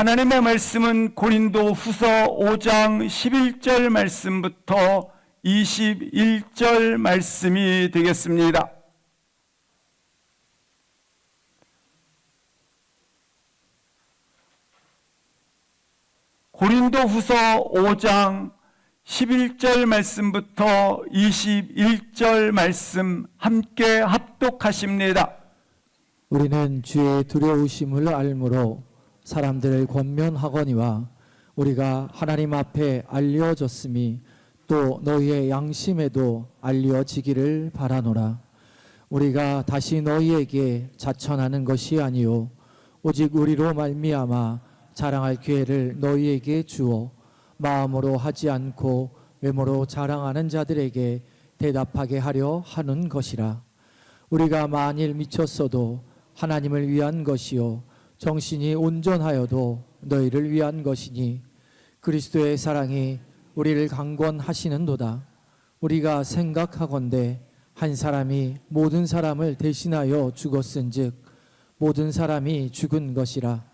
하나님의 말씀은 고린도 후서 5장 11절 말씀부터 21절 말씀이 되겠습니다. 고린도 후서 5장 11절 말씀부터 21절 말씀 함께 합독하십니다. 우리는 주의 두려우심을 알므로 사람들을 권면하거니와 우리가 하나님 앞에 알려졌음이 또 너희의 양심에도 알려지기를 바라노라. 우리가 다시 너희에게 자천하는 것이 아니요 오직 우리로 말미암아 자랑할 기회를 너희에게 주어 마음으로 하지 않고 외모로 자랑하는 자들에게 대답하게 하려 하는 것이라. 우리가 만일 미쳤어도 하나님을 위한 것이요 정신이 온전하여도 너희를 위한 것이니 그리스도의 사랑이 우리를 강권하시는도다. 우리가 생각하건대 한 사람이 모든 사람을 대신하여 죽었은즉 모든 사람이 죽은 것이라.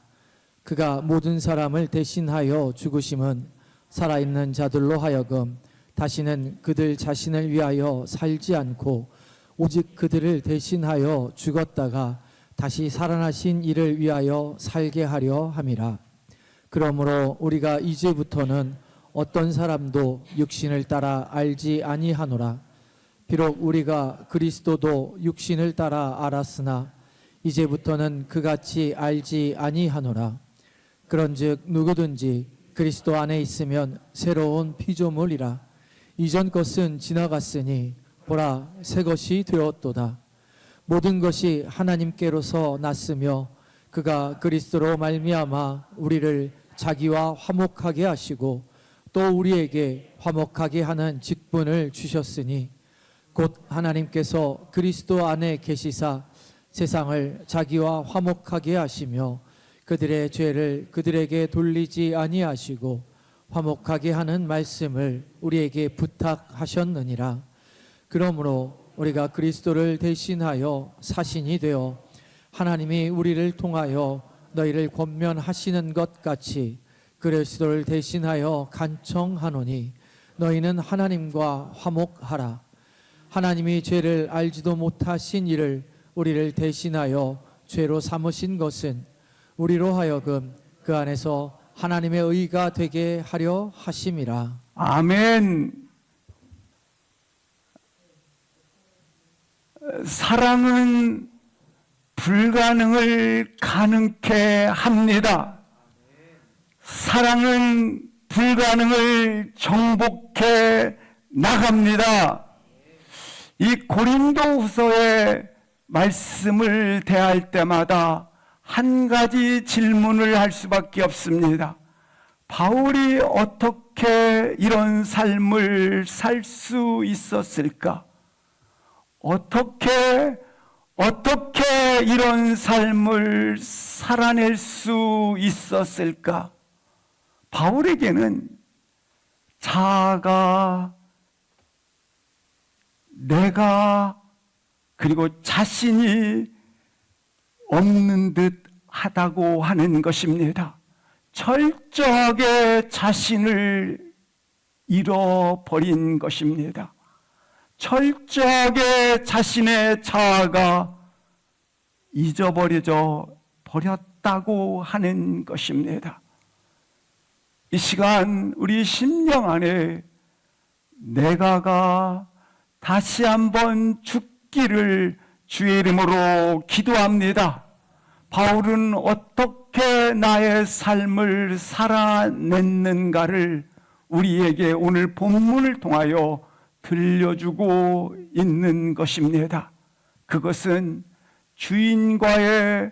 그가 모든 사람을 대신하여 죽으심은 살아있는 자들로 하여금 다시는 그들 자신을 위하여 살지 않고 오직 그들을 대신하여 죽었다가 다시 살아나신 이를 위하여 살게 하려 함이라. 그러므로 우리가 이제부터는 어떤 사람도 육신을 따라 알지 아니하노라. 비록 우리가 그리스도도 육신을 따라 알았으나 이제부터는 그같이 알지 아니하노라. 그런즉 누구든지 그리스도 안에 있으면 새로운 피조물이라. 이전 것은 지나갔으니 보라 새 것이 되었도다. 모든 것이 하나님께로서 났으며 그가 그리스도로 말미암아 우리를 자기와 화목하게 하시고 또 우리에게 화목하게 하는 직분을 주셨으니 곧 하나님께서 그리스도 안에 계시사 세상을 자기와 화목하게 하시며 그들의 죄를 그들에게 돌리지 아니하시고 화목하게 하는 말씀을 우리에게 부탁하셨느니라. 그러므로 우리가 그리스도를 대신하여 사신이 되어 하나님이 우리를 통하여 너희를 권면하시는 것 같이 그리스도를 대신하여 간청하노니 너희는 하나님과 화목하라. 하나님이 죄를 알지도 못하신 이를 우리를 대신하여 죄로 삼으신 것은 우리로 하여금 그 안에서 하나님의 의가 되게 하려 하심이라. 아멘. 사랑은 불가능을 가능케 합니다. 사랑은 불가능을 정복해 나갑니다. 이 고린도후서의 말씀을 대할 때마다 한 가지 질문을 할 수밖에 없습니다. 바울이 어떻게 이런 삶을 살 수 있었을까? 어떻게 이런 삶을 살아낼 수 있었을까? 바울에게는 자아가, 내가, 그리고 자신이 없는 듯 하다고 하는 것입니다. 철저하게 자신을 잃어버린 것입니다. 철저하게 자신의 자아가 잊어버려져 버렸다고 하는 것입니다. 이 시간 우리 심령 안에 내가가 다시 한번 죽기를 주의 이름으로 기도합니다. 바울은 어떻게 나의 삶을 살아냈는가를 우리에게 오늘 본문을 통하여 들려주고 있는 것입니다. 그것은 주인과의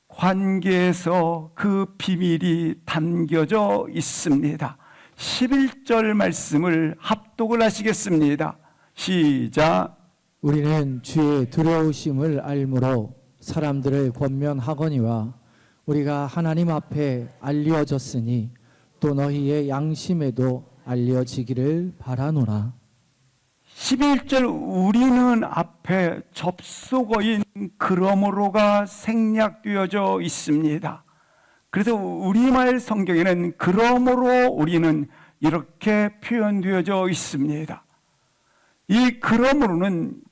관계에서 그 비밀이 담겨져 있습니다. 11절 말씀을 합독을 하시겠습니다. 시작. 우리는 주의 두려우심을 알므로 사람들을 권면하거니와 우리가 하나님 앞에 알려졌으니 또 너희의 양심에도 알려지기를 바라노라. 11절 우리는 앞에 접속어인 그러므로가 생략되어져 있습니다. 그래서 우리말 성경에는 그러므로 우리는 이렇게 표현되어져 있습니다. 이 그러므로는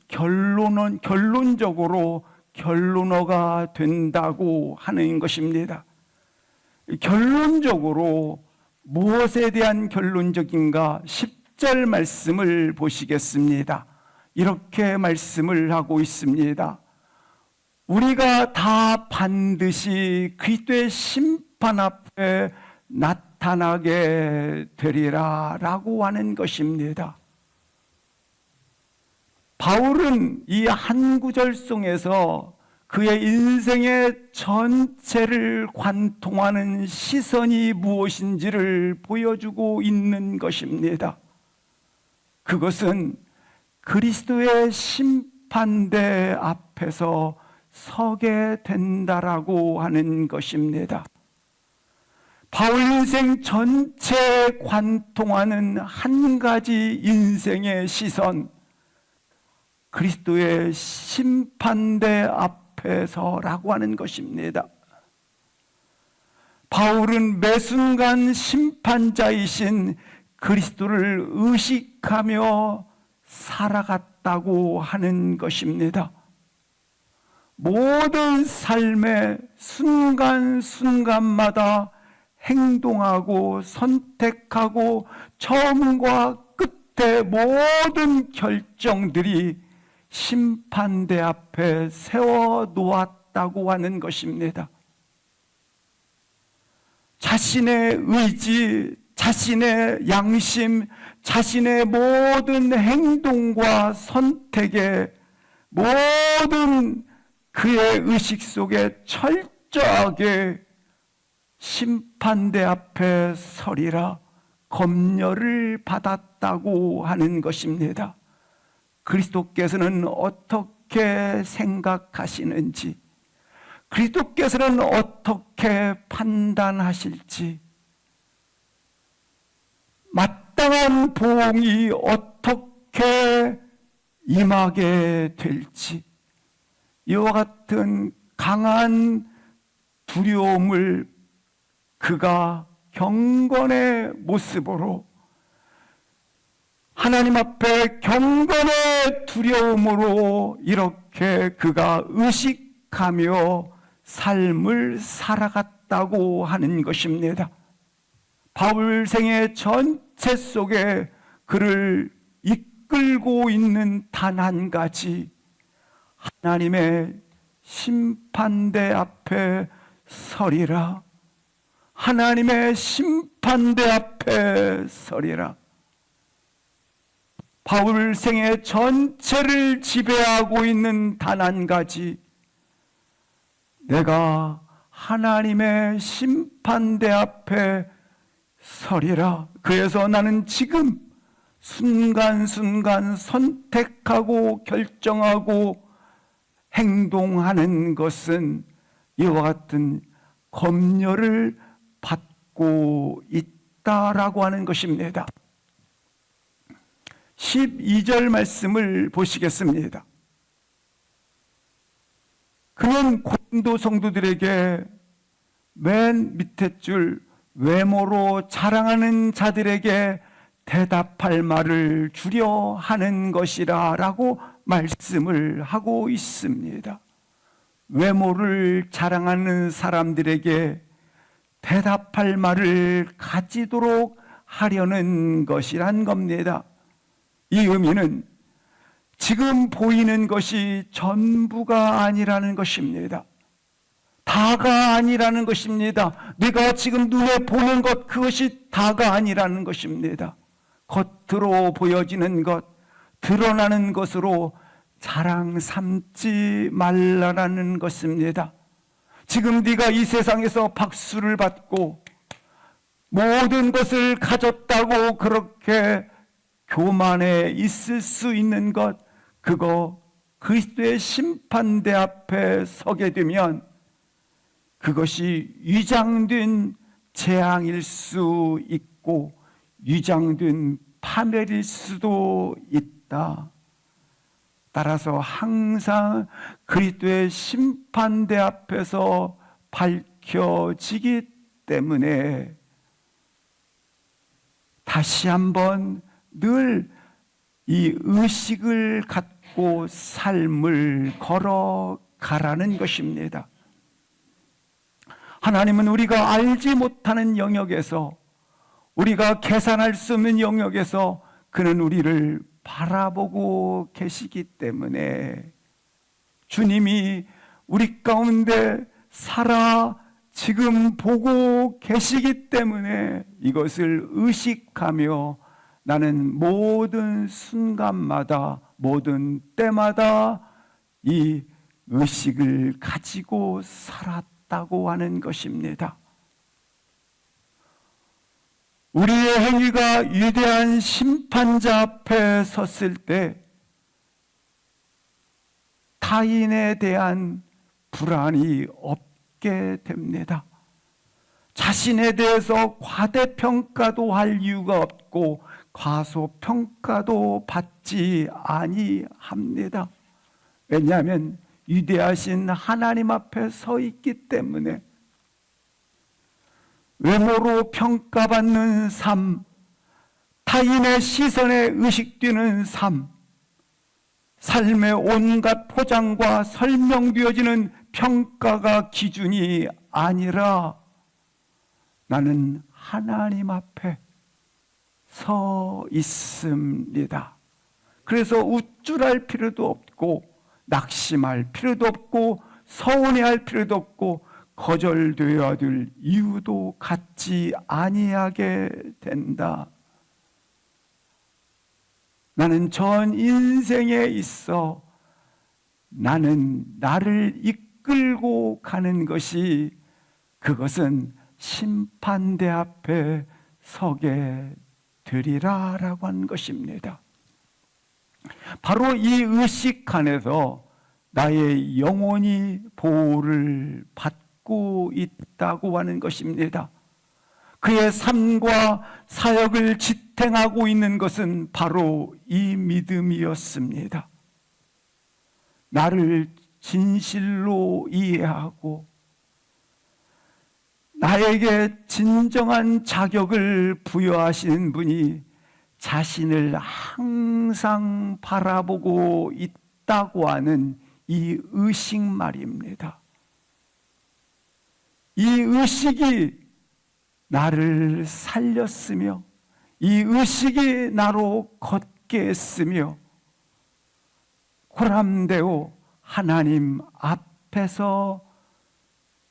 결론적으로 결론어가 된다고 하는 것입니다. 결론적으로 무엇에 대한 결론적인가? 10절 말씀을 보시겠습니다. 이렇게 말씀을 하고 있습니다. 우리가 다 반드시 그리스도의 심판 앞에 나타나게 되리라 라고 하는 것입니다. 바울은 이 한 구절송에서 그의 인생의 전체를 관통하는 시선이 무엇인지를 보여주고 있는 것입니다. 그것은 그리스도의 심판대 앞에서 서게 된다라고 하는 것입니다. 바울 인생 전체에 관통하는 한 가지 인생의 시선, 그리스도의 심판대 앞에서라고 하는 것입니다. 바울은 매 순간 심판자이신 그리스도를 의식하며 살아갔다고 하는 것입니다. 모든 삶의 순간순간마다 행동하고 선택하고 처음과 끝의 모든 결정들이 심판대 앞에 세워 놓았다고 하는 것입니다. 자신의 의지, 자신의 양심, 자신의 모든 행동과 선택에 모든 그의 의식 속에 철저하게 심판대 앞에 서리라 검열을 받았다고 하는 것입니다. 그리스도께서는 어떻게 생각하시는지, 그리스도께서는 어떻게 판단하실지, 마땅한 보응이 어떻게 임하게 될지, 이와 같은 강한 두려움을 그가 경건의 모습으로, 하나님 앞에 경건의 두려움으로 이렇게 그가 의식하며 삶을 살아갔다고 하는 것입니다. 바울 생의 전체 속에 그를 이끌고 있는 단 한 가지, 하나님의 심판대 앞에 서리라. 하나님의 심판대 앞에 서리라. 바울 생의 전체를 지배하고 있는 단 한 가지, 내가 하나님의 심판대 앞에 서리라. 그래서 나는 지금 순간순간 선택하고 결정하고 행동하는 것은 이와 같은 검열을 받고 있다라고 하는 것입니다. 12절 말씀을 보시겠습니다. 그는 고린도 성도들에게 맨 밑에 줄 외모로 자랑하는 자들에게 대답할 말을 주려 하는 것이라 라고 말씀을 하고 있습니다. 외모를 자랑하는 사람들에게 대답할 말을 가지도록 하려는 것이란 겁니다. 이 의미는 지금 보이는 것이 전부가 아니라는 것입니다. 다가 아니라는 것입니다. 내가 지금 눈에 보는 것, 그것이 다가 아니라는 것입니다. 겉으로 보여지는 것, 드러나는 것으로 자랑 삼지 말라라는 것입니다. 지금 네가 이 세상에서 박수를 받고 모든 것을 가졌다고 그렇게 교만해 있을 수 있는 것, 그거 그리스도의 심판대 앞에 서게 되면 그것이 위장된 재앙일 수 있고 위장된 파멸일 수도 있다. 따라서 항상 그리스도의 심판대 앞에서 움켜쥐기 때문에 다시 한번 늘 이 의식을 갖고 삶을 걸어가라는 것입니다. 하나님은 우리가 알지 못하는 영역에서, 우리가 계산할 수 없는 영역에서 그는 우리를 바라보고 계시기 때문에 주님이 우리 가운데 살아 지금 보고 계시기 때문에 이것을 의식하며 나는 모든 순간마다, 모든 때마다 이 의식을 가지고 살았다고 하는 것입니다. 우리의 행위가 위대한 심판자 앞에 섰을 때 타인에 대한 불안이 없게 됩니다. 자신에 대해서 과대평가도 할 이유가 없고 과소평가도 받지 아니합니다. 왜냐하면 위대하신 하나님 앞에 서 있기 때문에. 외모로 평가받는 삶, 타인의 시선에 의식되는 삶, 삶의 온갖 포장과 설명되어지는 평가가 기준이 아니라 나는 하나님 앞에 서 있습니다. 그래서 우쭐할 필요도 없고 낙심할 필요도 없고 서운해할 필요도 없고 거절되어야 될 이유도 갖지 아니하게 된다. 나는 전 인생에 있어 나는 나를 이끌고 가는 것이, 그것은 심판대 앞에 서게 되리라 라고 한 것입니다. 바로 이 의식 안에서 나의 영혼이 보호를 받고 있다고 하는 것입니다. 그의 삶과 사역을 지탱하고 있는 것은 바로 이 믿음이었습니다. 나를 진실로 이해하고 나에게 진정한 자격을 부여하시는 분이 자신을 항상 바라보고 있다고 하는 이 의식 말입니다. 이 의식이 나를 살렸으며 이 의식이 나로 걷게 했으며 고람되어 하나님 앞에서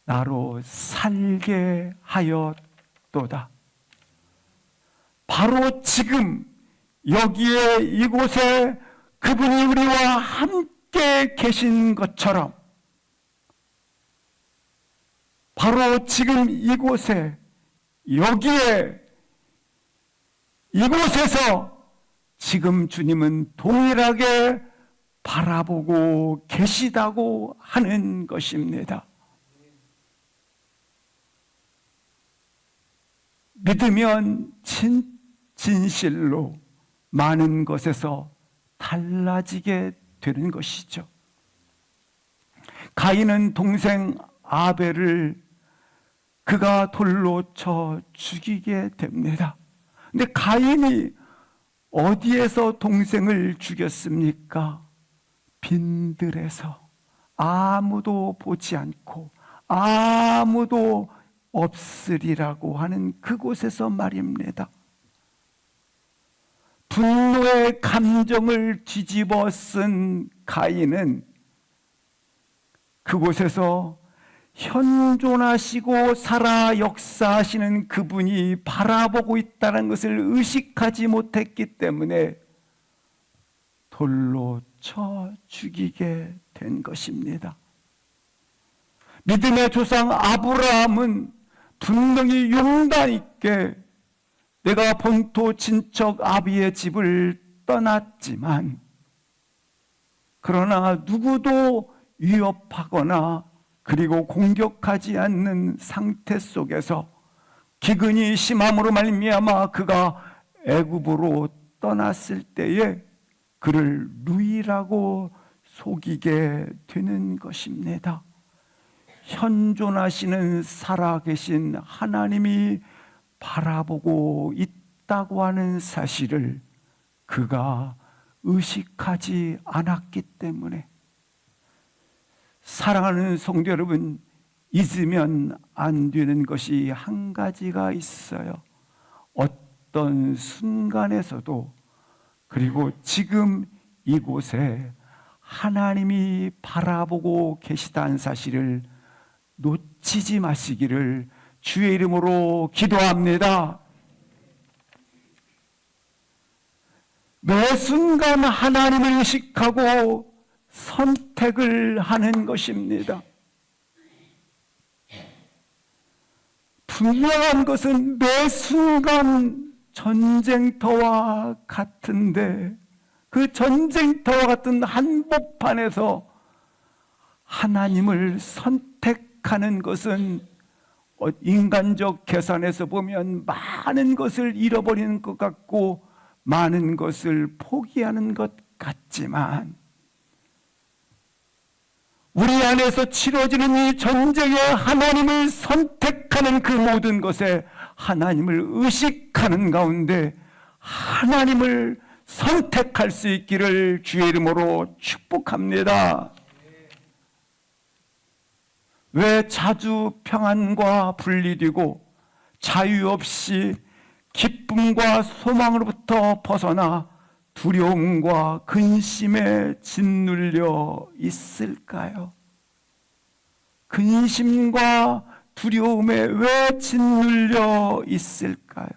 나로 살게 하였도다. 바로 지금 여기에 이곳에 그분이 우리와 함께 계신 것처럼 바로 지금 이곳에 여기에 이곳에서 지금 주님은 동일하게 바라보고 계시다고 하는 것입니다. 믿으면 진실로 많은 것에서 달라지게 되는 것이죠. 가인은 동생 아벨을 그가 돌로 쳐 죽이게 됩니다. 근데 가인이 어디에서 동생을 죽였습니까? 빈들에서 아무도 보지 않고 아무도 없으리라고 하는 그곳에서 말입니다. 분노의 감정을 뒤집어 쓴 가인은 그곳에서 현존하시고 살아 역사하시는 그분이 바라보고 있다는 것을 의식하지 못했기 때문에 돌로 쳐 죽이게 된 것입니다. 믿음의 조상 아브라함은 분명히 용단 있게 내가 본토 친척 아비의 집을 떠났지만, 그러나 누구도 위협하거나 그리고 공격하지 않는 상태 속에서 기근이 심함으로 말미암아 그가 애굽으로 떠났을 때에 그를 루이라고 속이게 되는 것입니다. 현존하시는 살아계신 하나님이 바라보고 있다고 하는 사실을 그가 의식하지 않았기 때문에, 사랑하는 성도 여러분, 잊으면 안 되는 것이 한 가지가 있어요. 어떤 순간에서도, 그리고 지금 이곳에 하나님이 바라보고 계시다는 사실을 놓치지 마시기를 주의 이름으로 기도합니다. 매 순간 하나님을 의식하고 선택을 하는 것입니다. 분명한 것은 매 순간 전쟁터와 같은데, 그 전쟁터와 같은 한복판에서 하나님을 선택하는 것은 인간적 계산에서 보면 많은 것을 잃어버리는 것 같고 많은 것을 포기하는 것 같지만, 우리 안에서 치러지는 이 전쟁에 하나님을 선택하는 그 모든 것에 하나님을 의식하는 가운데 하나님을 선택할 수 있기를 주의 이름으로 축복합니다. 왜 자주 평안과 분리되고 자유 없이 기쁨과 소망으로부터 벗어나 두려움과 근심에 짓눌려 있을까요? 근심과 두려움에 왜 짓눌려 있을까요?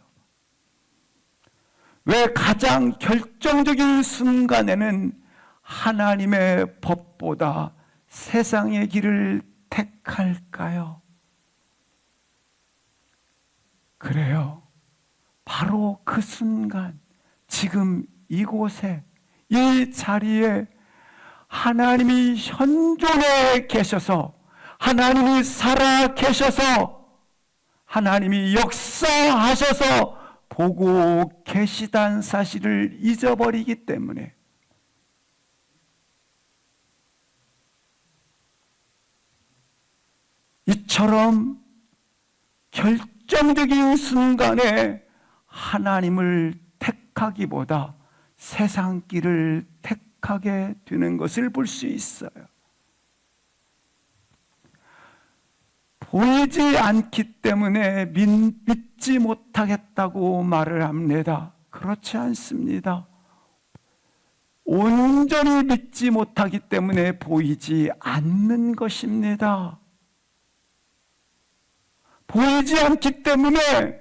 왜 가장 결정적인 순간에는 하나님의 법보다 세상의 길을 택할까요? 그래요. 바로 그 순간, 지금 이곳에, 이 자리에 하나님이 현존해 계셔서, 하나님이 살아 계셔서, 하나님이 역사하셔서 보고 계시다는 사실을 잊어버리기 때문에, 이처럼 결정적인 순간에 하나님을 택하기보다 세상 길을 택하게 되는 것을 볼 수 있어요. 보이지 않기 때문에 믿지 못하겠다고 말을 합니다. 그렇지 않습니다. 온전히 믿지 못하기 때문에 보이지 않는 것입니다. 보이지 않기 때문에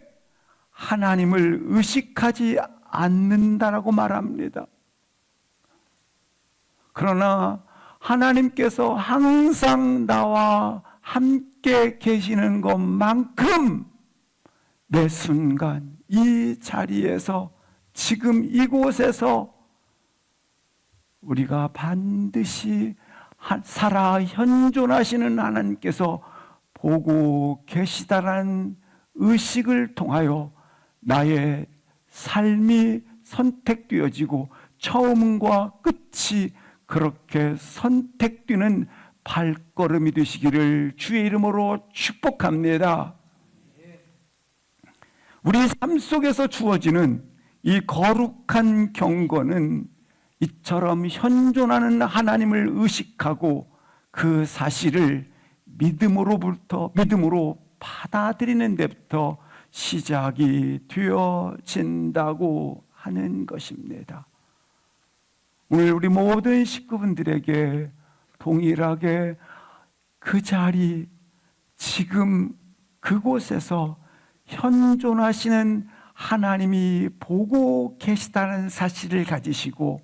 하나님을 의식하지 않는다라고 말합니다. 그러나 하나님께서 항상 나와 함께 계시는 것만큼 매 순간 이 자리에서, 지금 이곳에서 우리가 반드시 살아 현존하시는 하나님께서 보고 계시다라는 의식을 통하여 나의 삶이 선택되어지고 처음과 끝이 그렇게 선택되는 발걸음이 되시기를 주의 이름으로 축복합니다. 우리 삶 속에서 주어지는 이 거룩한 경건은 이처럼 현존하는 하나님을 의식하고 그 사실을 믿음으로 받아들이는 데부터 시작이 되어진다고 하는 것입니다. 오늘 우리 모든 식구분들에게 동일하게 그 자리, 지금 그곳에서 현존하시는 하나님이 보고 계시다는 사실을 가지시고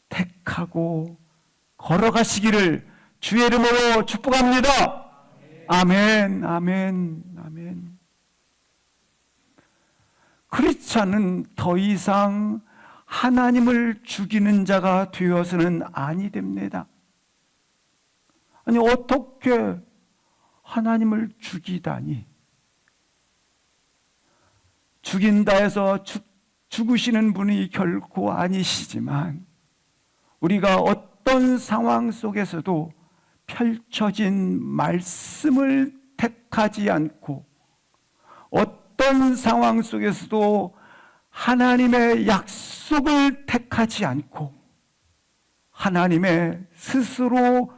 택하고 걸어가시기를 주의 이름으로 축복합니다. 아멘, 아멘, 아멘. 크리스찬은 더 이상 하나님을 죽이는 자가 되어서는 아니 됩니다. 아니, 어떻게 하나님을 죽이다니? 죽인다 해서 죽으시는 분이 결코 아니시지만, 우리가 어떤 상황 속에서도 펼쳐진 말씀을 택하지 않고 어떤 상황 속에서도 하나님의 약속을 택하지 않고 하나님의 스스로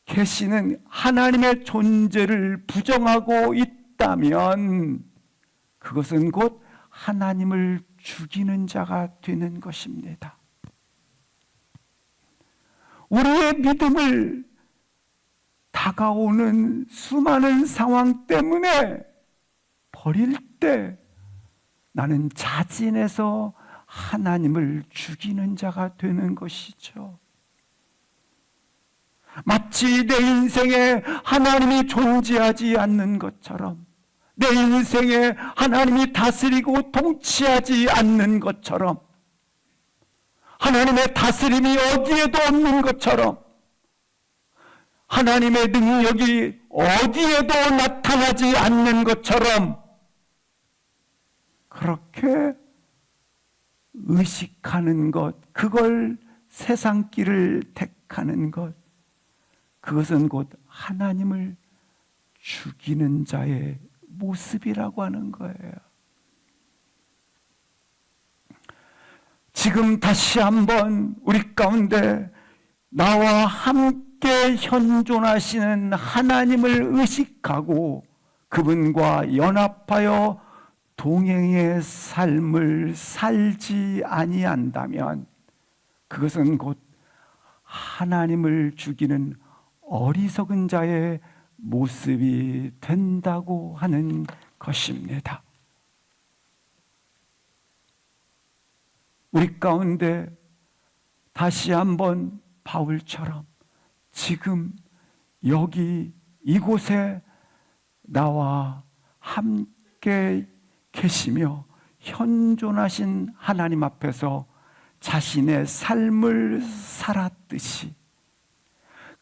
계시는 하나님의 존재를 부정하고 있다면 그것은 곧 하나님을 죽이는 자가 되는 것입니다. 우리의 믿음을 다가오는 수많은 상황 때문에 버릴 때 나는 자진해서 하나님을 죽이는 자가 되는 것이죠. 마치 내 인생에 하나님이 존재하지 않는 것처럼, 내 인생에 하나님이 다스리고 통치하지 않는 것처럼, 하나님의 다스림이 어디에도 없는 것처럼, 하나님의 능력이 어디에도 나타나지 않는 것처럼 그렇게 의식하는 것, 그걸 세상 길을 택하는 것, 그것은 곧 하나님을 죽이는 자의 모습이라고 하는 거예요. 지금 다시 한번 우리 가운데 나와 함께 현존하시는 하나님을 의식하고 그분과 연합하여 동행의 삶을 살지 아니한다면 그것은 곧 하나님을 죽이는 어리석은 자의 모습이 된다고 하는 것입니다. 우리 가운데 다시 한번 바울처럼 지금 여기 이곳에 나와 함께 계시며 현존하신 하나님 앞에서 자신의 삶을 살았듯이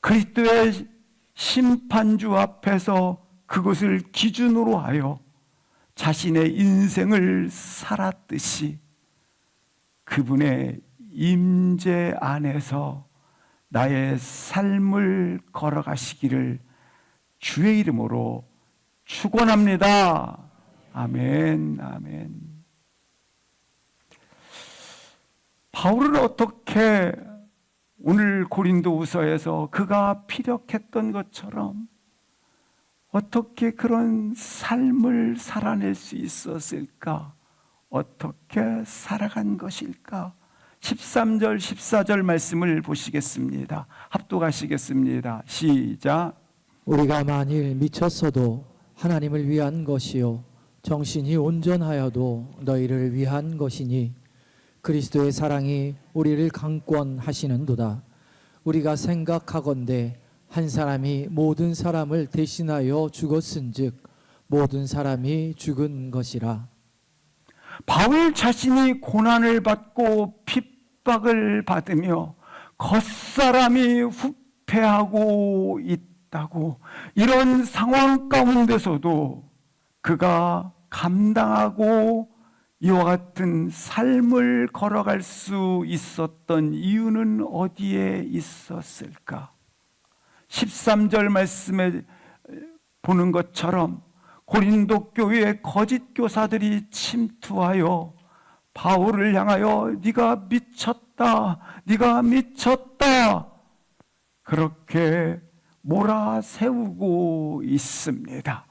그리스도의 심판주 앞에서 그것을 기준으로 하여 자신의 인생을 살았듯이 그분의 임재 안에서 나의 삶을 걸어가시기를 주의 이름으로 축원합니다. 아멘, 아멘. 바울은 어떻게 오늘 고린도후서에서 그가 피력했던 것처럼 어떻게 그런 삶을 살아낼 수 있었을까? 어떻게 살아간 것일까? 13절, 14절 말씀을 보시겠습니다. 합독하시겠습니다. 시작. 우리가 만일 미쳤어도 하나님을 위한 것이요 정신이 온전하여도 너희를 위한 것이니 그리스도의 사랑이 우리를 강권하시는도다. 우리가 생각하건대 한 사람이 모든 사람을 대신하여 죽었은즉 모든 사람이 죽은 것이라. 바울 자신이 고난을 받고 핍박을 받으며 겉사람이 후패하고 있다고 이런 상황 가운데서도 그가 감당하고 이와 같은 삶을 걸어갈 수 있었던 이유는 어디에 있었을까? 13절 말씀에 보는 것처럼 고린도 교회의 거짓 교사들이 침투하여 바울을 향하여 네가 미쳤다, 네가 미쳤다 그렇게 몰아세우고 있습니다.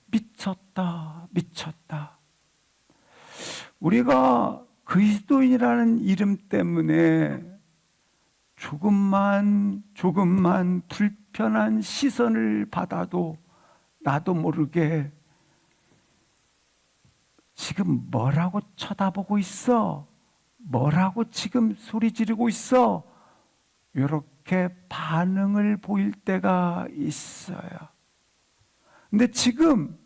미쳤다, 미쳤다. 우리가 그리스도인이라는 이름 때문에 조금만 불편한 시선을 받아도 나도 모르게 지금 뭐라고 쳐다보고 있어? 뭐라고 지금 소리 지르고 있어? 이렇게 반응을 보일 때가 있어요. 근데 지금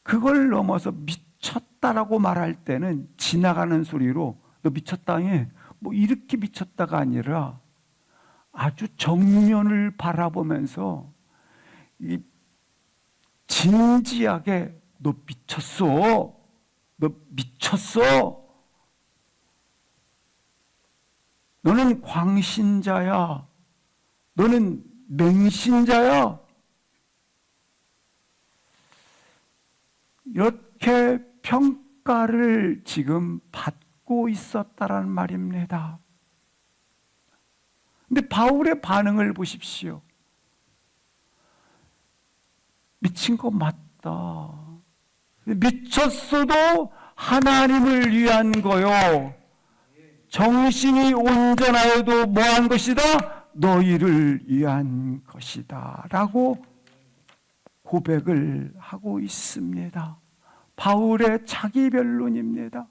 그걸 넘어서 미쳤다라고 말할 때는 지나가는 소리로 너 미쳤다 해. 뭐 이렇게 미쳤다가 아니라 아주 정면을 바라보면서 진지하게 너 미쳤어. 너 미쳤어. 너는 광신자야. 너는 맹신자야. 이렇게 평가를 지금 받고 있었다라는 말입니다. 근데 바울의 반응을 보십시오. 미친 거 맞다. 미쳤어도 하나님을 위한 거요. 정신이 온전하여도 뭐한 것이다? 너희를 위한 것이다 라고 고백을 하고 있습니다. 바울의 자기 변론입니다.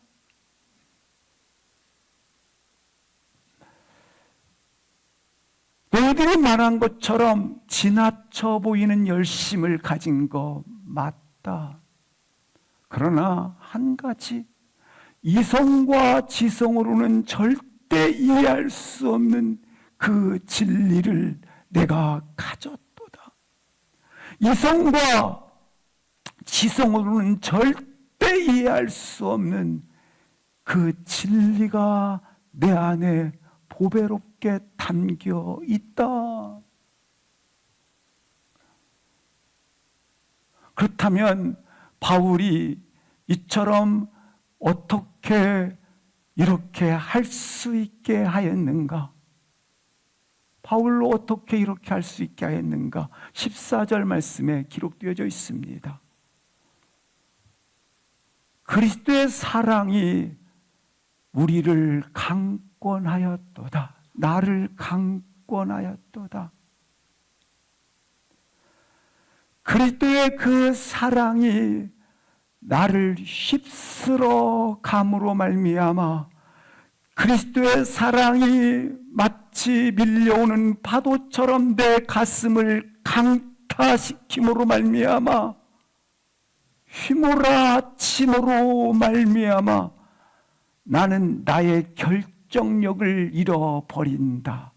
너희들이 말한 것처럼 지나쳐 보이는 열심을 가진 거 맞다. 그러나 한 가지, 이성과 지성으로는 절대 이해할 수 없는 그 진리를 내가 가졌도다. 이성과 지성으로는 절대 이해할 수 없는 그 진리가 내 안에 보배롭게 담겨 있다. 그렇다면 바울이 이처럼 어떻게 이렇게 할 수 있게 하였는가? 바울로 어떻게 이렇게 할 수 있게 하였는가? 14절 말씀에 기록되어져 있습니다. 그리스도의 사랑이 우리를 강권하였도다. 나를 강권하였도다. 그리스도의 그 사랑이 나를 휩쓸어 감으로 말미암아 그리스도의 사랑이 마치 밀려오는 파도처럼 내 가슴을 강타시킴으로 말미암아 휘몰아침으로 말미암아 나는 나의 결정력을 잃어버린다.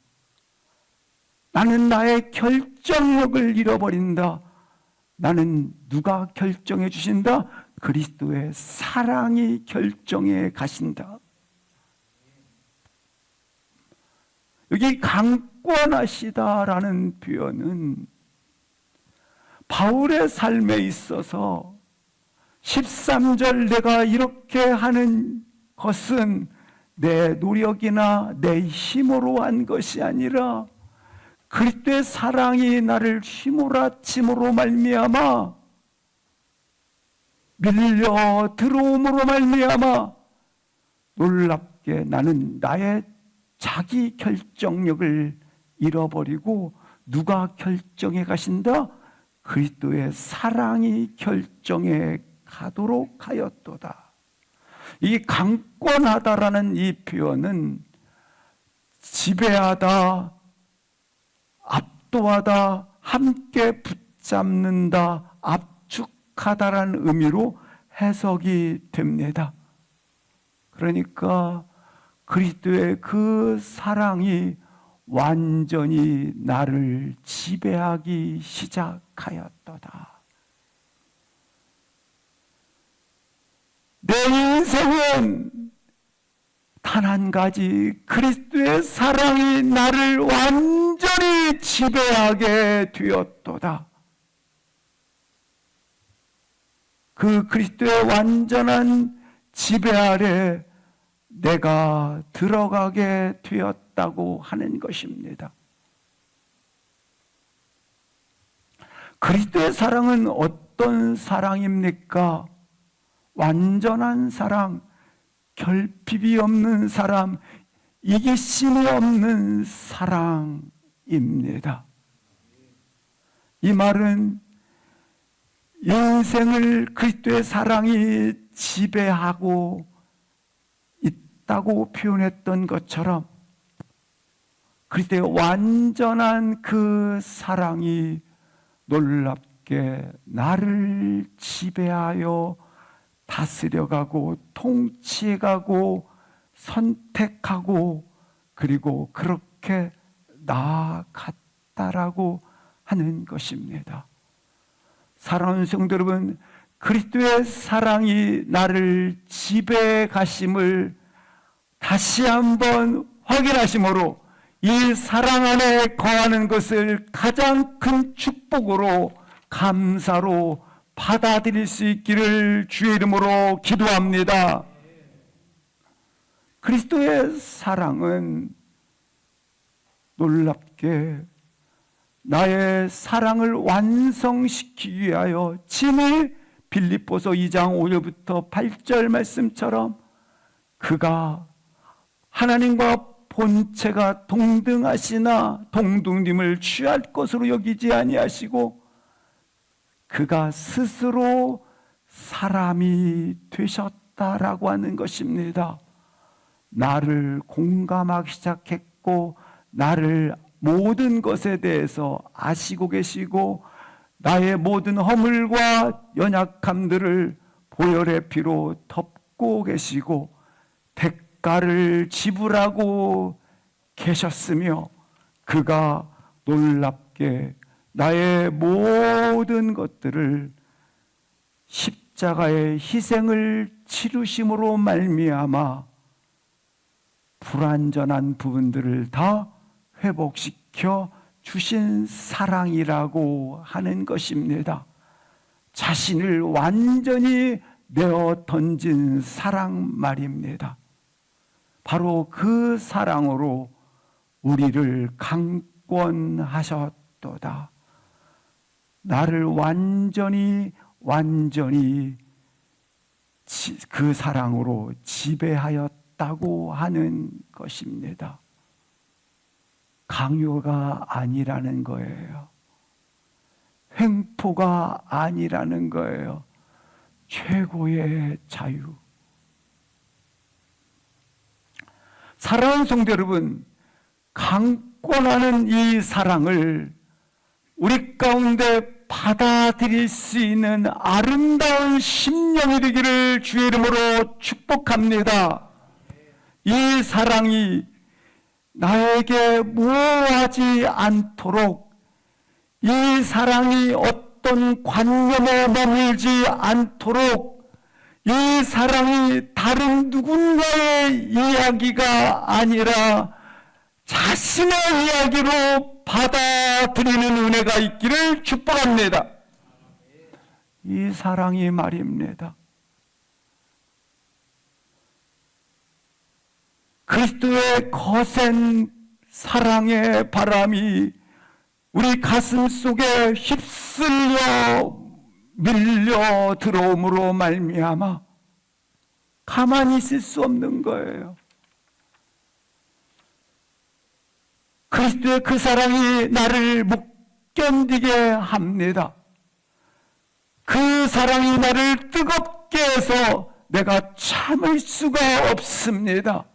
나는 나의 결정력을 잃어버린다. 나는 누가 결정해 주신다? 그리스도의 사랑이 결정해 가신다. 여기 강권하시다라는 표현은 바울의 삶에 있어서 13절 내가 이렇게 하는 것은 내 노력이나 내 힘으로 한 것이 아니라 그리스도의 사랑이 나를 휘몰아침으로 말미암아 밀려 들어옴으로 말미암아 놀랍게 나는 나의 자기 결정력을 잃어버리고 누가 결정해 가신다? 그리스도의 사랑이 결정해 가도록 하였도다. 이 강권하다라는 이 표현은 지배하다, 압도하다, 함께 붙잡는다, 압축하다라는 의미로 해석이 됩니다. 그러니까 그리스도의 그 사랑이 완전히 나를 지배하기 시작하였도다. 내 인생은 단 한 가지, 그리스도의 사랑이 나를 완전히 지배하게 되었도다. 그 그리스도의 완전한 지배 아래 내가 들어가게 되었다고 하는 것입니다. 그리스도의 사랑은 어떤 사랑입니까? 완전한 사랑, 결핍이 없는 사람, 이기심이 없는 사랑입니다. 이 말은 인생을 그리스도의 사랑이 지배하고 있다고 표현했던 것처럼 그리스도의 완전한 그 사랑이 놀랍게 나를 지배하여 다스려가고 통치해가고 선택하고 그리고 그렇게 나아갔다라고 하는 것입니다. 사랑하는 성도 여러분, 그리스도의 사랑이 나를 지배해 가심을 다시 한번 확인하심으로 이 사랑 안에 거하는 것을 가장 큰 축복으로 감사로 받아들일 수 있기를 주의 이름으로 기도합니다. 그리스도의 사랑은 놀랍게 나의 사랑을 완성시키기 위하여 친히 빌립보서 2장 5절부터 8절 말씀처럼 그가 하나님과 본체가 동등하시나 동등님을 취할 것으로 여기지 아니하시고 그가 스스로 사람이 되셨다라고 하는 것입니다. 나를 공감하기 시작했고 나를 모든 것에 대해서 아시고 계시고 나의 모든 허물과 연약함들을 보혈의 피로 덮고 계시고 대가를 지불하고 계셨으며 그가 놀랍게 나의 모든 것들을 십자가의 희생을 치르심으로 말미암아 불완전한 부분들을 다 회복시켜 주신 사랑이라고 하는 것입니다. 자신을 완전히 내어 던진 사랑 말입니다. 바로 그 사랑으로 우리를 강권하셨도다. 나를 완전히 그 사랑으로 지배하였다고 하는 것입니다. 강요가 아니라는 거예요. 횡포가 아니라는 거예요. 최고의 자유. 사랑하는 성도 여러분, 강권하는 이 사랑을 우리 가운데 받아들일 수 있는 아름다운 심령이 되기를 주의 이름으로 축복합니다. 이 사랑이 나에게 모호하지 않도록, 이 사랑이 어떤 관념에 머물지 않도록, 이 사랑이 다른 누군가의 이야기가 아니라 자신의 이야기로 받아들이는 은혜가 있기를 축복합니다. 이 사랑이 말입니다. 그리스도의 거센 사랑의 바람이 우리 가슴 속에 휩쓸려 밀려 들어옴으로 말미암아 가만히 있을 수 없는 거예요. 그리스도의 그 사랑이 나를 못 견디게 합니다. 그 사랑이 나를 뜨겁게 해서 내가 참을 수가 없습니다.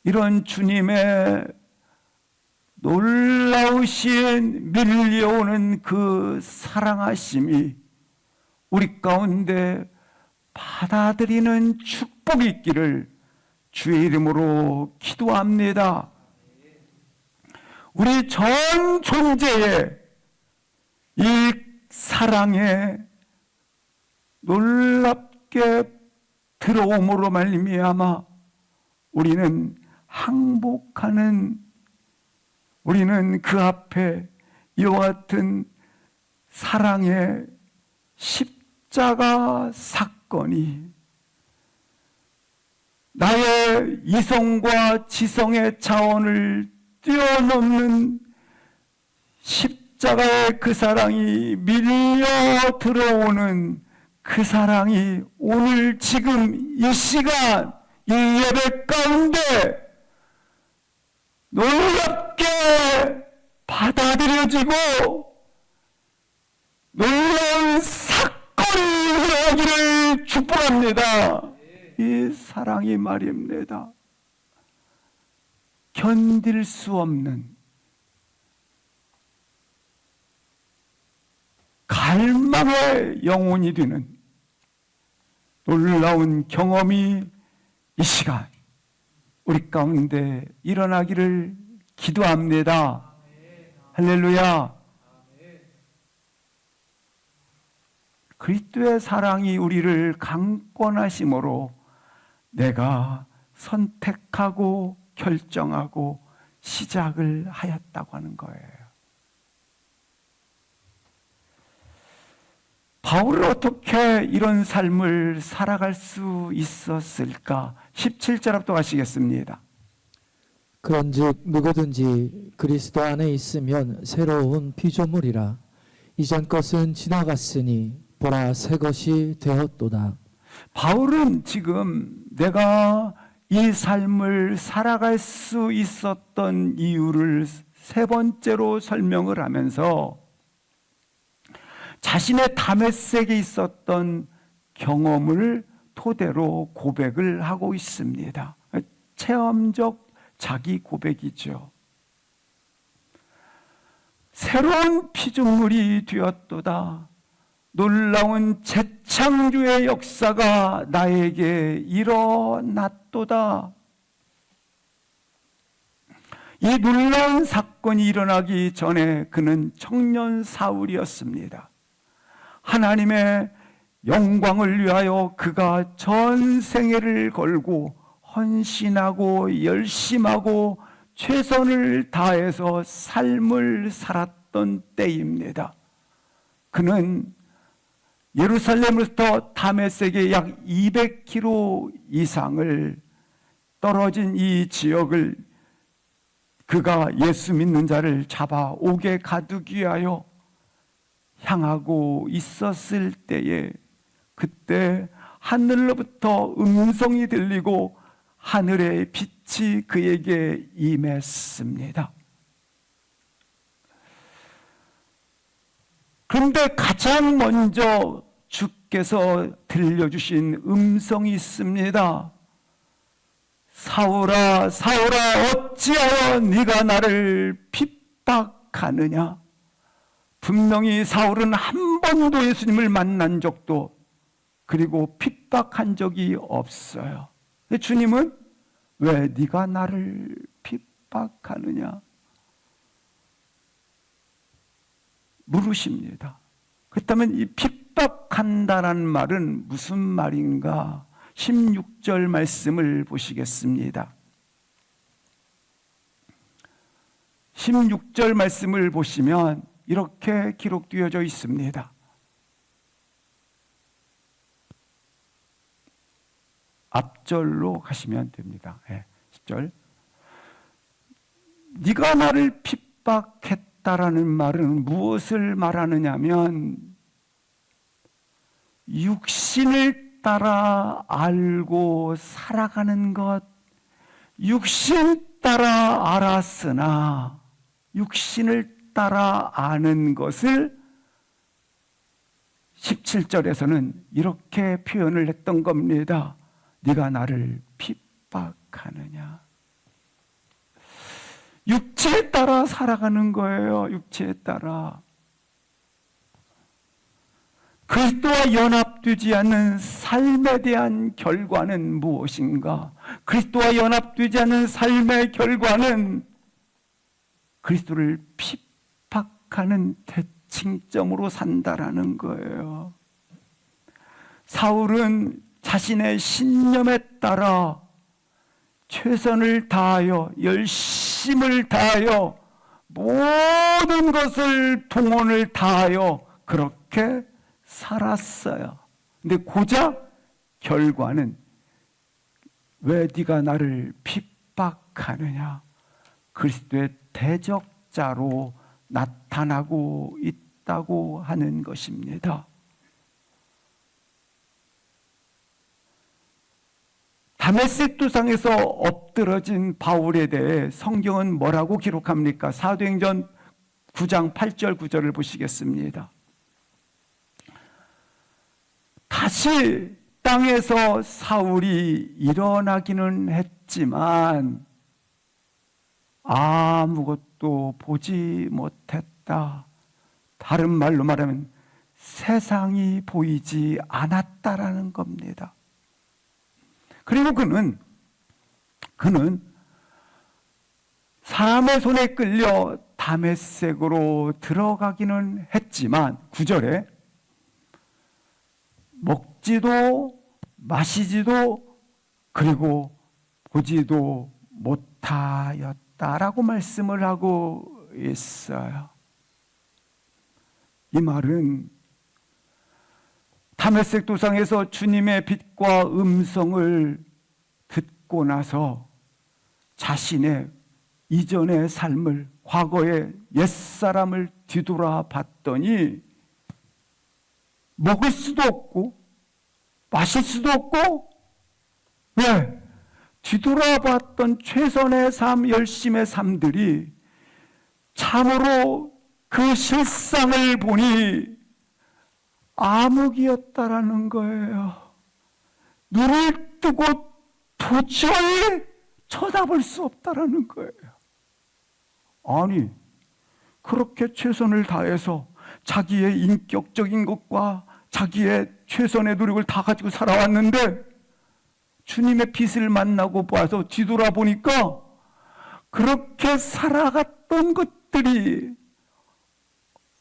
이런 주님의 놀라우신 밀려오는 그 사랑하심이 우리 가운데 받아들이는 축복이 있기를 주의 이름으로 기도합니다. 우리 전 존재에 이 사랑에 놀랍게 들어옴으로 말미암아 우리는 항복하는, 우리는 그 앞에 이와 같은 사랑의 십자가 사건이 나의 이성과 지성의 차원을 뛰어넘는 십자가의 그 사랑이 밀려 들어오는 그 사랑이 오늘 지금 이 시간 이 예배 가운데 놀랍게 받아들여지고 놀라운 사건이 일어나기를 축복합니다. 이 사랑이 말입니다. 견딜 수 없는 갈망의 영혼이 되는 놀라운 경험이 이 시간 우리 가운데 일어나기를 기도합니다. 할렐루야. 그리스도의 사랑이 우리를 강권하심으로 내가 선택하고 결정하고 시작을 하였다고 하는 거예요. 바울은 어떻게 이런 삶을 살아갈 수 있었을까? 17절부터 가시겠습니다. 그런즉 누구든지 그리스도 안에 있으면 새로운 피조물이라. 이전 것은 지나갔으니 보라 새 것이 되었도다. 바울은 지금 내가 이 삶을 살아갈 수 있었던 이유를 세 번째로 설명을 하면서 자신의 다메섹에 있었던 경험을 토대로 고백을 하고 있습니다. 체험적 자기 고백이죠. 새로운 피조물이 되었도다. 놀라운 재창조의 역사가 나에게 일어났도다. 이 놀라운 사건이 일어나기 전에 그는 청년 사울이었습니다. 하나님의 영광을 위하여 그가 전 생애를 걸고 헌신하고 열심하고 최선을 다해서 삶을 살았던 때입니다. 그는 예루살렘으로부터 다메섹에 약 200km 이상을 떨어진 이 지역을 그가 예수 믿는 자를 잡아 옥에 가두기 위하여 향하고 있었을 때에 그때 하늘로부터 음성이 들리고 하늘의 빛이 그에게 임했습니다. 그런데 가장 먼저 주께서 들려주신 음성이 있습니다. 사울아, 사울아, 어찌하여 네가 나를 핍박하느냐? 분명히 사울은 한 번도 예수님을 만난 적도 그리고 핍박한 적이 없어요. 주님은 왜 네가 나를 핍박하느냐? 물으십니다. 그렇다면 이 핍박한다라는 말은 무슨 말인가? 16절 말씀을 보시겠습니다. 16절 말씀을 보시면 이렇게 기록되어져 있습니다. 앞절로 가시면 됩니다. 10절. 네가 나를 핍박했다라는 말은 무엇을 말하느냐면 육신을 따라 알고 살아가는 것, 육신 따라 알았으나 육신을 따라 아는 것을 17절에서는 이렇게 표현을 했던 겁니다. 네가 나를 핍박하느냐? 육체에 따라 살아가는 거예요. 육체에 따라. 그리스도와 연합되지 않는 삶에 대한 결과는 무엇인가? 그리스도와 연합되지 않는 삶의 결과는 그리스도를 핍박하는 대칭점으로 산다라는 거예요. 사울은 자신의 신념에 따라 최선을 다하여 열심을 다하여 모든 것을 동원을 다하여 그렇게 살았어요. 근데 고작 결과는 왜 네가 나를 핍박하느냐? 그리스도의 대적자로 나타나고 있다고 하는 것입니다. 다메섹 도상에서 엎드러진 바울에 대해 성경은 뭐라고 기록합니까? 사도행전 9장 8절 9절을 보시겠습니다. 다시 땅에서 사울이 일어나기는 했지만 아무것도 보지 못했다. 다른 말로 말하면 세상이 보이지 않았다라는 겁니다. 그리고 그는 사람의 손에 끌려 다메섹으로 들어가기는 했지만 9절에 먹지도 마시지도 그리고 보지도 못하였다. 되었다라고 말씀을 하고 있어요. 이 말은 다메섹 도상에서 주님의 빛과 음성을 듣고 나서 자신의 이전의 삶을, 과거의 옛사람을 뒤돌아 봤더니 먹을 수도 없고 마실 수도 없고, 왜? 뒤돌아봤던 최선의 삶, 열심의 삶들이 참으로 그 실상을 보니 암흑이었다라는 거예요. 눈을 뜨고 도저히 쳐다볼 수 없다라는 거예요. 아니, 그렇게 최선을 다해서 자기의 인격적인 것과 자기의 최선의 노력을 다 가지고 살아왔는데 주님의 빛을 만나고 봐서 뒤돌아보니까 그렇게 살아갔던 것들이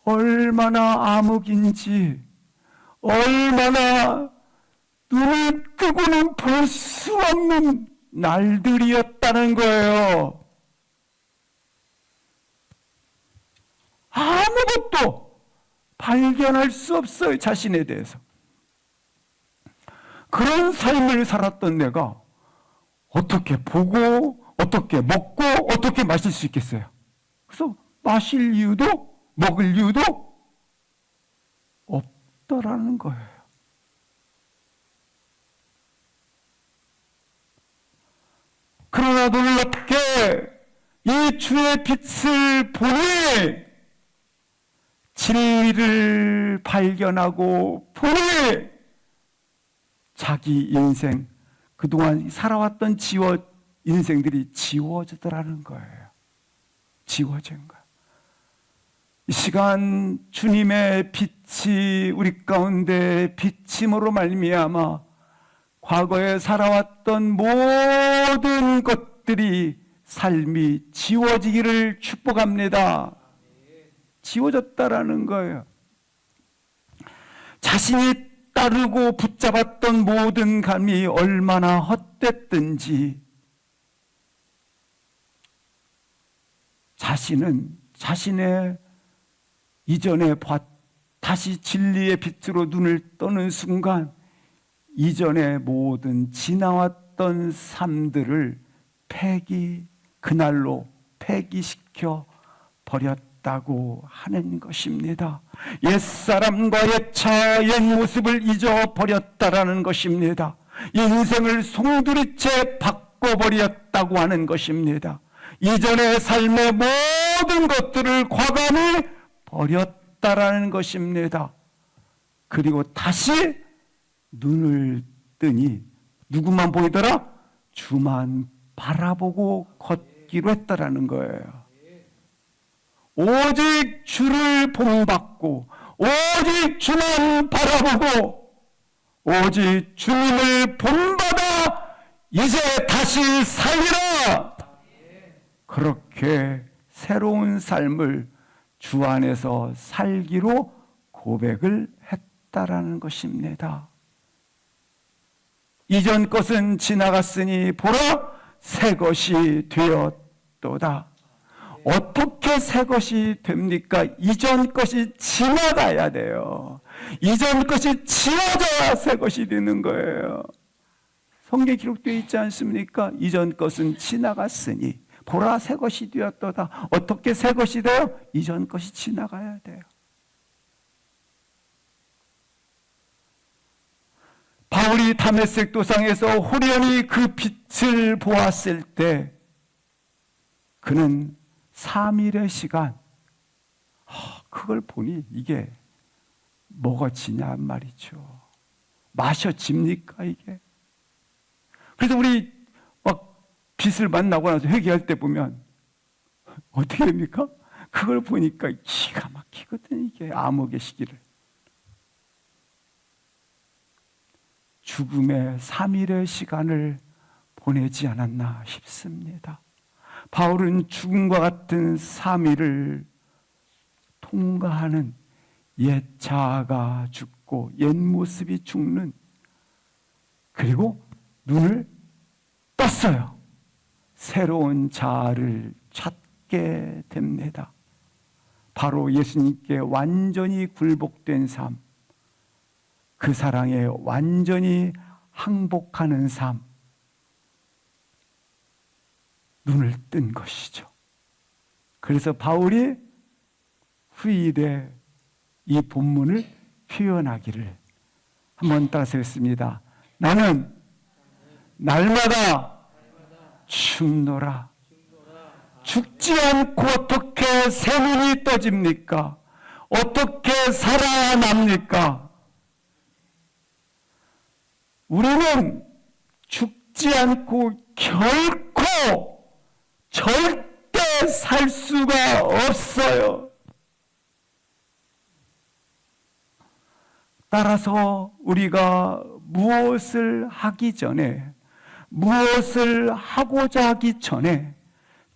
얼마나 암흑인지, 얼마나 눈을 뜨고는 볼 수 없는 날들이었다는 거예요. 아무것도 발견할 수 없어요, 자신에 대해서. 그런 삶을 살았던 내가 어떻게 보고, 어떻게 먹고, 어떻게 마실 수 있겠어요? 그래서 마실 이유도, 먹을 이유도 없더라는 거예요. 그러나 놀랍게 이 주의 빛을 보니 진리를 발견하고 보니 자기 인생, 그동안 살아왔던 인생들이 지워지더라는 거예요. 지워진 거예요. 이 시간 주님의 빛이 우리 가운데 비침으로 말미암아 과거에 살아왔던 모든 것들이 삶이 지워지기를 축복합니다. 지워졌다라는 거예요. 자신이 따르고 붙잡았던 모든 감이 얼마나 헛됐든지 자신은 자신의 이전에 다시 진리의 빛으로 눈을 떠는 순간 이전의 모든 지나왔던 삶들을 그날로 폐기시켜 버렸다고 하는 것입니다. 옛사람과 옛차, 옛모습을 잊어버렸다라는 것입니다. 인생을 송두리째 바꿔버렸다고 하는 것입니다. 이전의 삶의 모든 것들을 과감히 버렸다라는 것입니다. 그리고 다시 눈을 뜨니 누구만 보이더라? 주만 바라보고 걷기로 했다라는 거예요. 오직 주를 본받고 오직 주만 바라보고 오직 주님을 본받아 이제 다시 살리라. 그렇게 새로운 삶을 주 안에서 살기로 고백을 했다라는 것입니다. 이전 것은 지나갔으니 보라 새 것이 되었도다. 어떻게 새 것이 됩니까? 이전 것이 지나가야 돼요. 이전 것이 지워져야 새 것이 되는 거예요. 성경에 기록되어 있지 않습니까? 이전 것은 지나갔으니 보라 새 것이 되었도다. 어떻게 새 것이 돼요? 이전 것이 지나가야 돼요. 바울이 다메섹 도상에서 호련히 그 빛을 보았을 때 그는 3일의 시간 그걸 보니 이게 먹어지냐 말이죠. 마셔집니까 이게? 그래서 우리 막 빛을 만나고 나서 회개할 때 보면 어떻게 됩니까? 그걸 보니까 기가 막히거든. 이게 암흑의 시기를. 죽음의 3일의 시간을 보내지 않았나 싶습니다. 바울은 죽음과 같은 3일을 통과하는 옛 자아가 죽고 옛 모습이 죽는, 그리고 눈을 떴어요. 새로운 자아를 찾게 됩니다. 바로 예수님께 완전히 굴복된 삶, 그 사랑에 완전히 항복하는 삶, 눈을 뜬 것이죠. 그래서 바울이 후일에 이 본문을 표현하기를 한번 따라서 했습니다. 나는 날마다 죽노라. 죽지 않고 어떻게 새 눈이 떠집니까? 어떻게 살아납니까? 우리는 죽지 않고 결코 절대 살 수가 없어요. 따라서 우리가 무엇을 하기 전에, 무엇을 하고자 하기 전에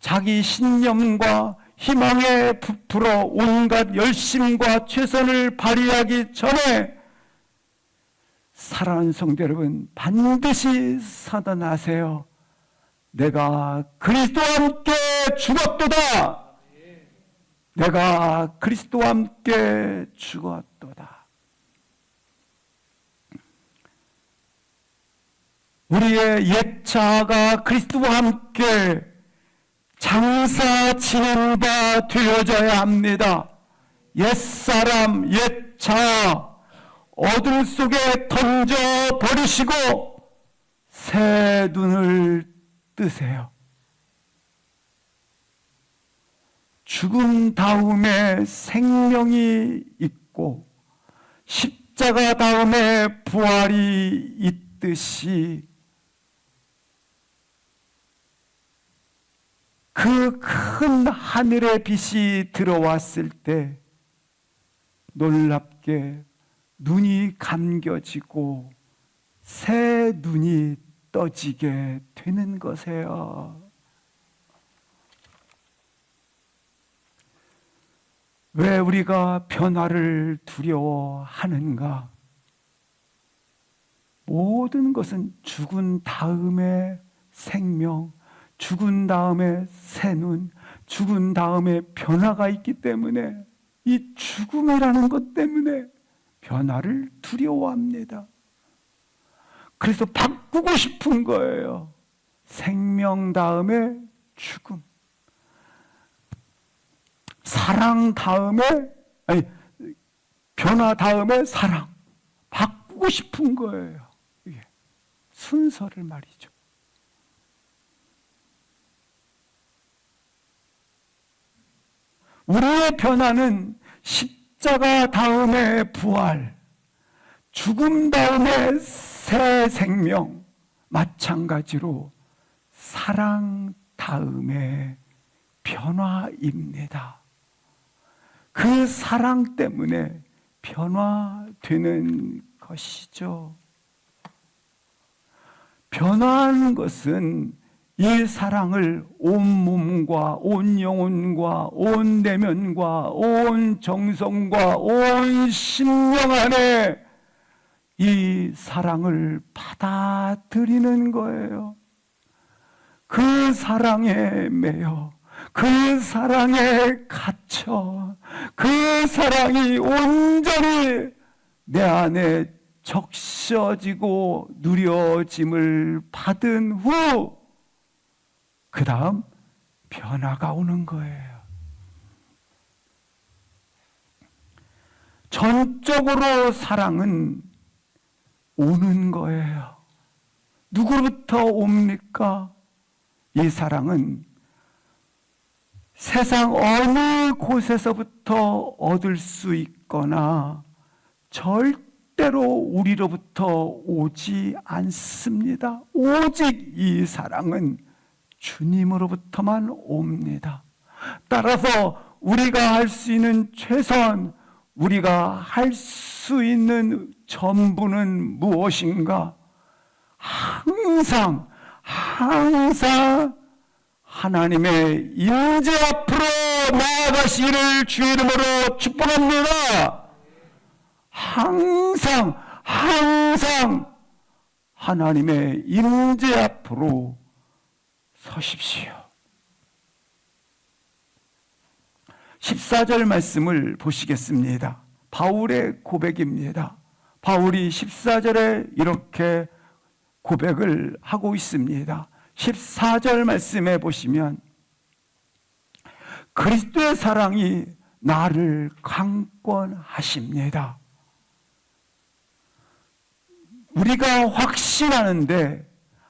자기 신념과 희망에 부풀어 온갖 열심과 최선을 발휘하기 전에 사랑하는 성도 여러분, 반드시 선언하세요. 내가 그리스도와 함께 죽었도다. 내가 그리스도와 함께 죽었도다. 우리의 옛 자아가 그리스도와 함께 장사 지낸 바 되어져야 합니다. 옛사람, 옛 자아 어둠 속에 던져 버리시고 새 눈을 뜨세요. 죽음 다음에 생명이 있고 십자가 다음에 부활이 있듯이 그 큰 하늘의 빛이 들어왔을 때 놀랍게 눈이 감겨지고 새 눈이 떠지게 되는 것이에요. 왜 우리가 변화를 두려워하는가? 모든 것은 죽은 다음에 생명, 죽은 다음에 새 눈, 죽은 다음에 변화가 있기 때문에 이 죽음이라는 것 때문에 변화를 두려워합니다. 그래서 바꾸고 싶은 거예요. 생명 다음에 죽음. 사랑 다음에, 변화 다음에 사랑. 바꾸고 싶은 거예요. 이게 순서를 말이죠. 우리의 변화는 십자가 다음에 부활, 죽음 다음에 새 생명, 마찬가지로 사랑 다음에 변화입니다. 그 사랑 때문에 변화되는 것이죠. 변화하는 것은 이 사랑을 온 몸과 온 영혼과 온 내면과 온 정성과 온 심령 안에 이 사랑을 받아들이는 거예요. 그 사랑에 매여, 그 사랑에 갇혀, 그 사랑이 온전히 내 안에 적셔지고 누려짐을 받은 후 그 다음 변화가 오는 거예요. 전적으로 사랑은 오는 거예요. 누구로부터 옵니까? 이 사랑은 세상 어느 곳에서부터 얻을 수 있거나 절대로 우리로부터 오지 않습니다. 오직 이 사랑은 주님으로부터만 옵니다. 따라서 우리가 할 수 있는 최선, 우리가 할 수 있는 전부는 무엇인가? 항상 하나님의 임재 앞으로 나아가시기를 주의 이름으로 축복합니다. 항상 하나님의 임재 앞으로 서십시오. 14절 말씀을 보시겠습니다. 바울의 고백입니다. 바울이 14절에 이렇게 고백을 하고 있습니다. 14절 말씀에 보시면 그리스도의 사랑이 나를 강권하십니다. 우리가 확신하는데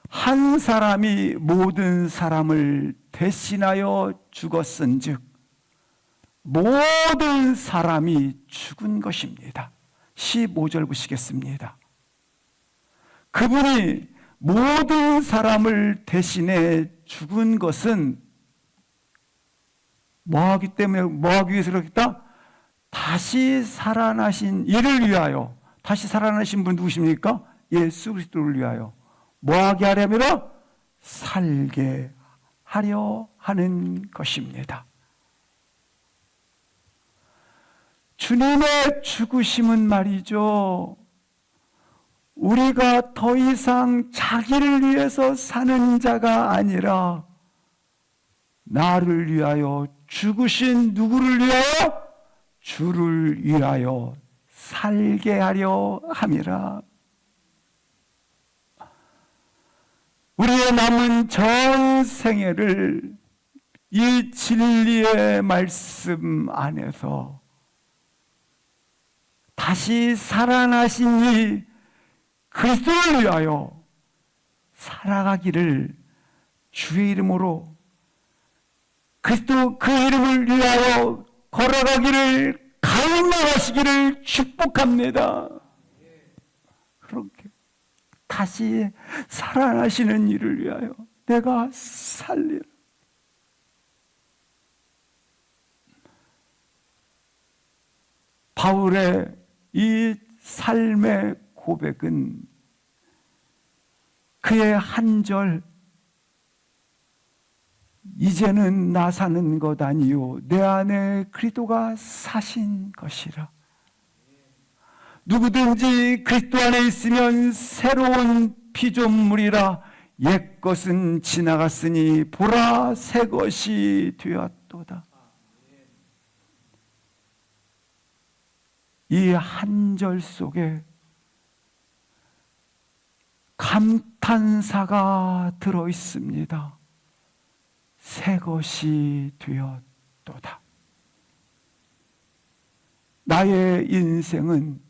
한 사람이 모든 사람을 대신하여 죽었은즉 모든 사람이 죽은 것입니다. 15절 보시겠습니다. 그분이 모든 사람을 대신해 죽은 것은 뭐하기 때문에, 뭐하기 위해서 그렇겠다? 다시 살아나신 이를 위하여. 다시 살아나신 분 누구십니까? 예수 그리스도를 위하여. 뭐하게 하려면? 살게 하려 하는 것입니다. 주님의 죽으심은 말이죠, 우리가 더 이상 자기를 위해서 사는 자가 아니라 나를 위하여 죽으신 누구를 위하여? 주를 위하여 살게 하려 함이라. 우리의 남은 전 생애를 이 진리의 말씀 안에서 다시 살아나신 이 그리스도를 위하여 살아가기를 주의 이름으로, 그리스도 그 이름을 위하여 걸어가기를 감당하시기를 축복합니다. 그렇게 다시 살아나시는 이를 위하여 내가 살리라. 바울의 이 삶의 고백은 그의 한 절, 이제는 나 사는 것 아니요 내 안에 그리스도가 사신 것이라. 누구든지 그리스도 안에 있으면 새로운 피조물이라. 옛것은 지나갔으니 보라 새 것이 되었도다. 이 한 절 속에 감탄사가 들어 있습니다. 새 것이 되었도다. 나의 인생은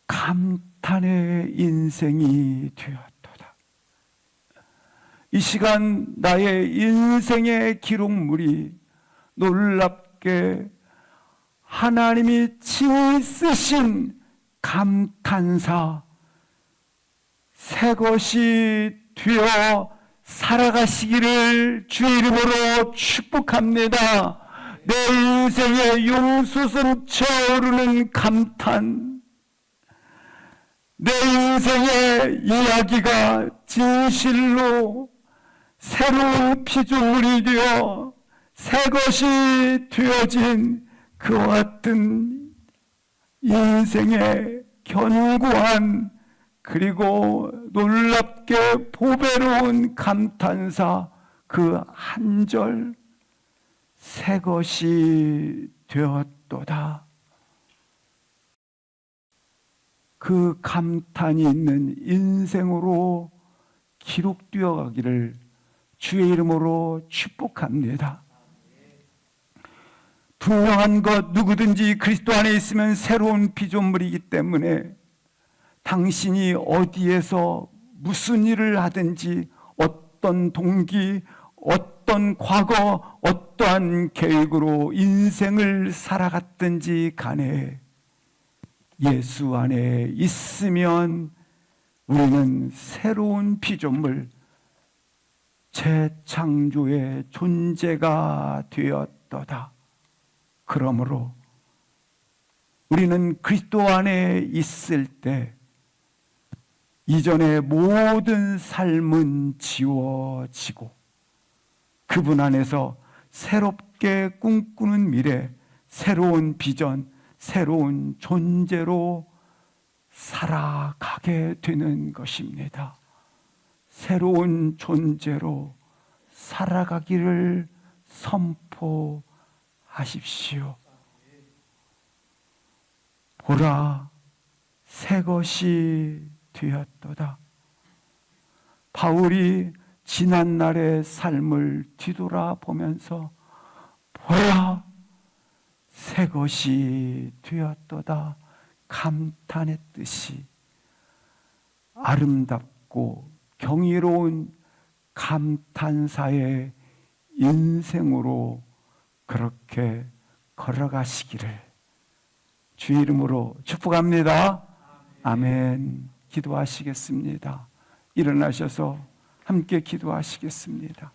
감탄의 인생이 되었도다. 이 시간 나의 인생의 기록물이 놀랍게 하나님이 친히 쓰신 감탄사, 새 것이 되어 살아가시기를 주의 이름으로 축복합니다. 내 인생의 용솟음 차오르는 감탄, 내 인생의 이야기가 진실로 새로운 피조물이 되어 새 것이 되어진 그와 같은 인생의 견고한 그리고 놀랍게 보배로운 감탄사, 그 한 절, 새 것이 되었도다. 그 감탄이 있는 인생으로 기록되어 가기를 주의 이름으로 축복합니다. 분명한 것, 누구든지 그리스도 안에 있으면 새로운 피조물이기 때문에 당신이 어디에서 무슨 일을 하든지, 어떤 동기, 어떤 과거, 어떠한 계획으로 인생을 살아갔든지 간에 예수 안에 있으면 우리는 새로운 피조물, 재창조의 존재가 되었도다. 그러므로 우리는 그리스도 안에 있을 때 이전의 모든 삶은 지워지고 그분 안에서 새롭게 꿈꾸는 미래, 새로운 비전, 새로운 존재로 살아가게 되는 것입니다. 새로운 존재로 살아가기를 선포합니다. 하십시오. 보라, 새 것이 되었도다. 바울이 지난날의 삶을 뒤돌아보면서 보라, 새 것이 되었도다 감탄했듯이 아름답고 경이로운 감탄사의 인생으로 그렇게 걸어가시기를 주의 이름으로 축복합니다. 아멘. 기도하시겠습니다. 일어나셔서 함께 기도하시겠습니다.